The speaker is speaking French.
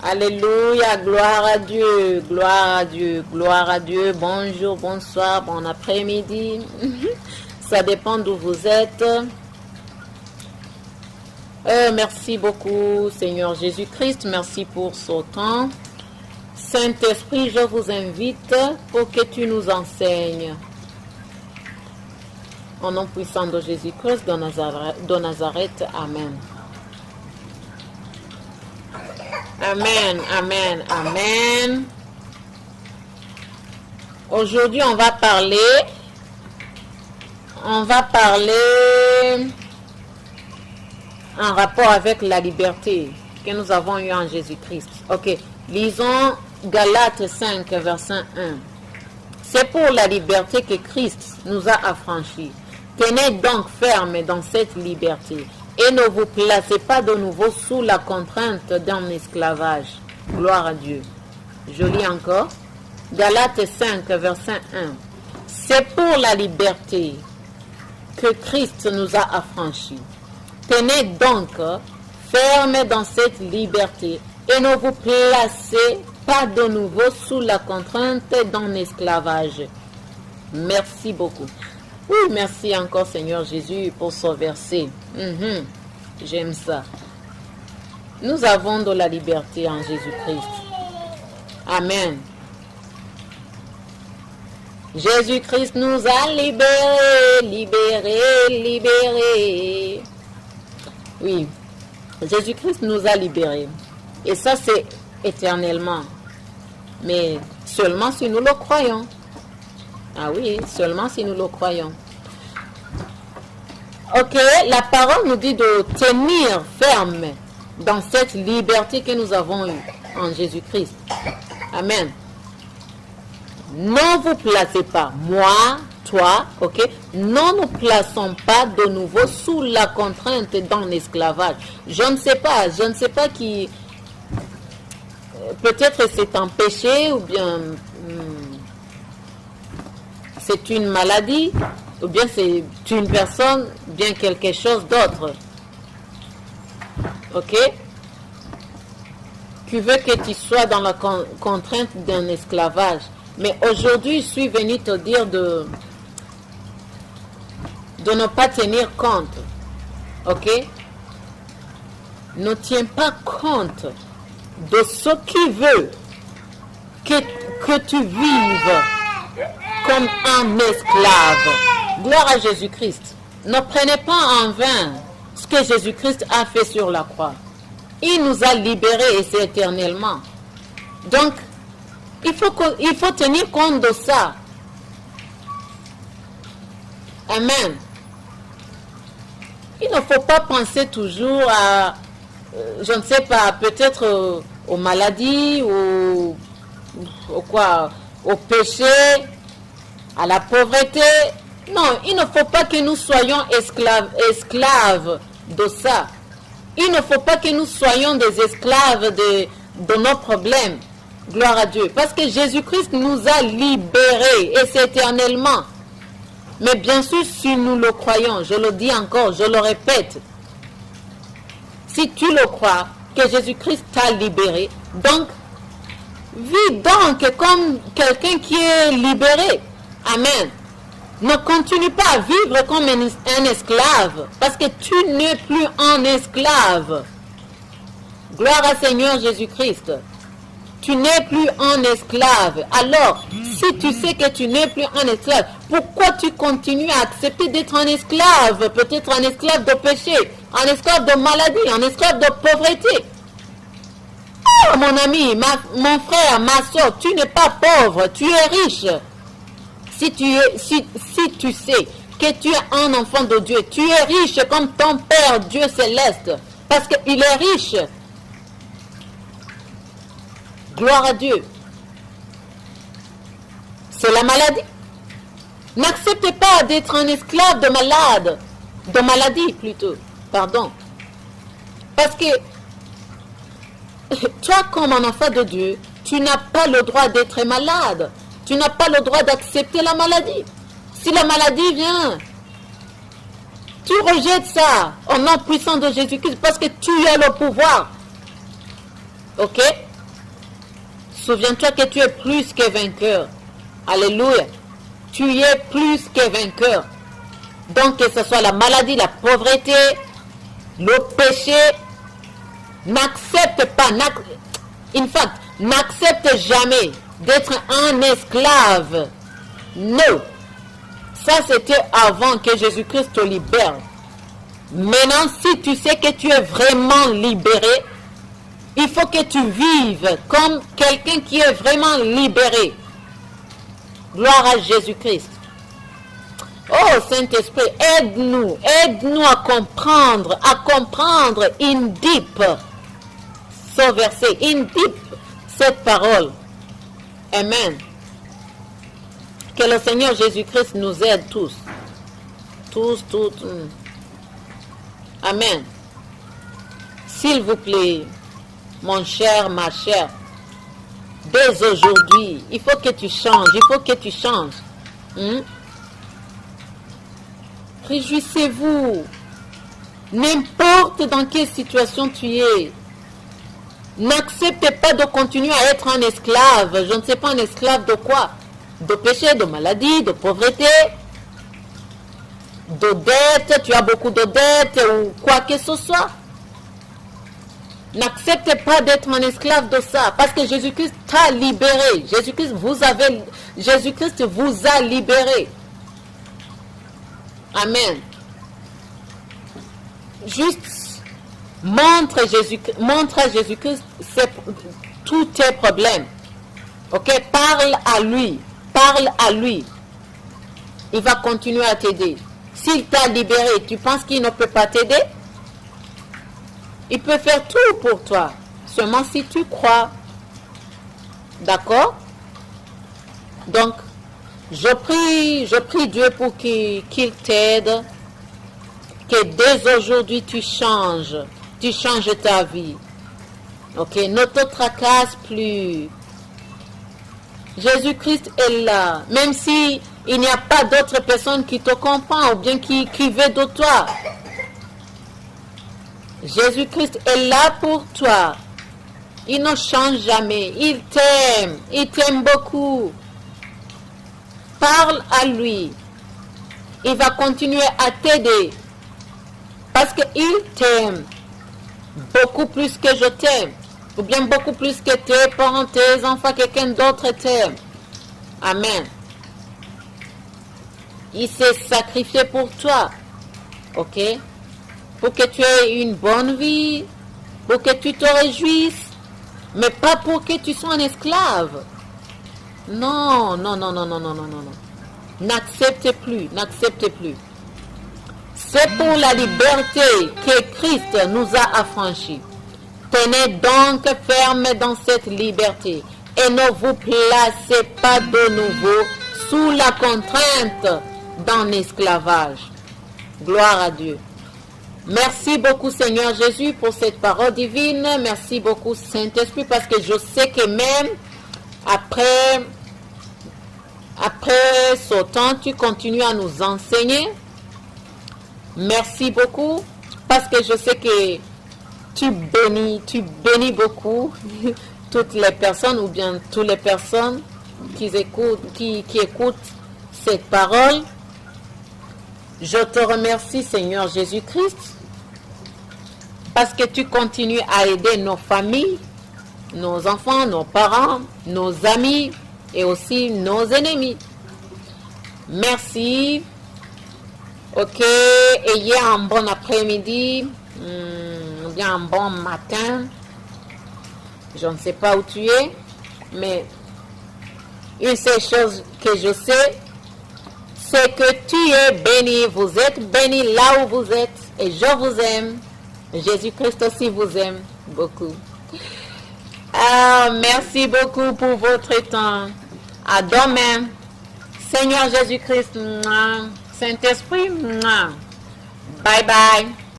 Alléluia, gloire à Dieu, gloire à Dieu, gloire à Dieu. Bonjour, bonsoir, bon après-midi. Ça dépend d'où vous êtes. Merci beaucoup, Seigneur Jésus-Christ. Merci pour ce temps. Saint-Esprit, je vous invite pour que tu nous enseignes. Au nom puissant de Jésus-Christ de Nazareth. Amen. Amen, amen, amen. Aujourd'hui, on va parler en rapport avec la liberté que nous avons eue en Jésus-Christ. Ok, lisons Galates 5, verset 1. C'est pour la liberté que Christ nous a affranchis. Tenez donc ferme dans cette liberté et ne vous placez pas de nouveau sous la contrainte d'un esclavage. Gloire à Dieu. Je lis encore. Galates 5, verset 1. C'est pour la liberté que Christ nous a affranchis. Tenez donc ferme dans cette liberté et ne vous placez pas de nouveau sous la contrainte d'un esclavage. Merci beaucoup. Oui, merci encore Seigneur Jésus pour ce verset. J'aime ça. Nous avons de la liberté en Jésus-Christ. Amen. Jésus-Christ nous a libérés. Oui, Jésus-Christ nous a libérés. Et ça, c'est éternellement. Mais seulement si nous le croyons. Ah oui, seulement si nous le croyons. Ok, la parole nous dit de tenir ferme dans cette liberté que nous avons eue en Jésus-Christ. Amen. Ne vous placez pas, moi, toi, ok, ne nous plaçons pas de nouveau sous la contrainte d'un esclavage. Je ne sais pas qui, peut-être c'est un péché ou bien c'est une maladie ou bien c'est une personne, ou bien quelque chose d'autre. Ok? Qui veut que tu sois dans la contrainte d'un esclavage. Mais aujourd'hui, je suis venu te dire de ne pas tenir compte. Ok? Ne tiens pas compte de ce qui veut que tu vives comme un esclave. Gloire à Jésus-Christ. Ne prenez pas en vain ce que Jésus-Christ a fait sur la croix. Il nous a libérés et c'est éternellement. Donc, il faut tenir compte de ça. Amen. Il ne faut pas penser toujours à, je ne sais pas, peut-être aux maladies ou au péché, à la pauvreté. Non, il ne faut pas que nous soyons esclaves de ça. Il ne faut pas que nous soyons des esclaves de nos problèmes. Gloire à Dieu. Parce que Jésus-Christ nous a libérés et c'est éternellement. Mais bien sûr, si nous le croyons, je le dis encore, je le répète. Si tu le crois, que Jésus-Christ t'a libéré, donc, vis donc comme quelqu'un qui est libéré. Amen. Ne continue pas à vivre comme un esclave, parce que tu n'es plus un esclave. Gloire à Seigneur Jésus-Christ. Tu n'es plus un esclave. Alors, si tu sais que tu n'es plus un esclave, pourquoi tu continues à accepter d'être un esclave? Peut-être un esclave de péché, un esclave de maladie, un esclave de pauvreté. Oh, mon ami, mon frère, ma soeur, tu n'es pas pauvre, tu es riche. Si tu sais que tu es un enfant de Dieu, tu es riche comme ton Père Dieu céleste, parce qu'il est riche. Gloire à Dieu. C'est la maladie. N'acceptez pas d'être un esclave de maladie plutôt, pardon. Parce que toi, comme un enfant de Dieu, tu n'as pas le droit d'être malade. Tu n'as pas le droit d'accepter la maladie. Si la maladie vient, tu rejettes ça au nom puissant de Jésus-Christ parce que tu as le pouvoir. Ok? Souviens-toi que tu es plus que vainqueur. Alléluia. Tu es plus que vainqueur. Donc que ce soit la maladie, la pauvreté, le péché, n'accepte pas, n'accepte jamais d'être un esclave. Non. Ça, c'était avant que Jésus-Christ te libère. Maintenant, si tu sais que tu es vraiment libéré, il faut que tu vives comme quelqu'un qui est vraiment libéré. Gloire à Jésus-Christ. Oh Saint-Esprit, aide-nous à comprendre in deep ce verset, in deep cette parole. Amen. Que le Seigneur Jésus-Christ nous aide tous. Tous. Amen. S'il vous plaît, mon cher, ma chère, dès aujourd'hui, il faut que tu changes, Réjouissez-vous. N'importe dans quelle situation tu es. N'acceptez pas de continuer à être un esclave. Je ne sais pas un esclave de quoi? De péché, de maladie, de pauvreté, de dette. Tu as beaucoup de dettes ou quoi que ce soit. N'acceptez pas d'être un esclave de ça. Parce que Jésus-Christ t'a libéré. Jésus-Christ vous a libéré. Amen. Juste montre à Jésus-Christ tous tes problèmes. Ok? Parle à lui. Il va continuer à t'aider. S'il t'a libéré, tu penses qu'il ne peut pas t'aider? Il peut faire tout pour toi. Seulement si tu crois. D'accord? Donc, je prie Dieu pour qu'il t'aide. Que dès aujourd'hui tu changes ta vie. Ok? Ne te tracasse plus. Jésus-Christ est là. Même si il n'y a pas d'autres personnes qui te comprennent ou bien qui veulent de toi. Jésus-Christ est là pour toi. Il ne change jamais. Il t'aime beaucoup. Parle à lui. Il va continuer à t'aider. Parce qu'il t'aime. Beaucoup plus que je t'aime. Ou bien beaucoup plus que tes parents, tes enfants, quelqu'un d'autre t'aime. Amen. Il s'est sacrifié pour toi. Ok? Pour que tu aies une bonne vie. Pour que tu te réjouisses. Mais pas pour que tu sois un esclave. Non. N'acceptez plus. C'est pour la liberté que Christ nous a affranchis. Tenez donc ferme dans cette liberté et ne vous placez pas de nouveau sous la contrainte d'un esclavage. Gloire à Dieu. Merci beaucoup Seigneur Jésus pour cette parole divine. Merci beaucoup Saint-Esprit parce que je sais que même après ce temps, tu continues à nous enseigner. Merci beaucoup parce que je sais que tu bénis beaucoup toutes les personnes ou bien toutes les personnes qui écoutent cette parole. Je te remercie Seigneur Jésus-Christ parce que tu continues à aider nos familles, nos enfants, nos parents, nos amis et aussi nos ennemis. Merci. Ok, ayez un bon après-midi, ou bien un bon matin. Je ne sais pas où tu es, mais une seule chose que je sais, c'est que tu es béni, vous êtes béni là où vous êtes, et je vous aime. Jésus-Christ aussi vous aime beaucoup. Merci beaucoup pour votre temps. À demain. Seigneur Jésus-Christ, Saint-Esprit, bye bye.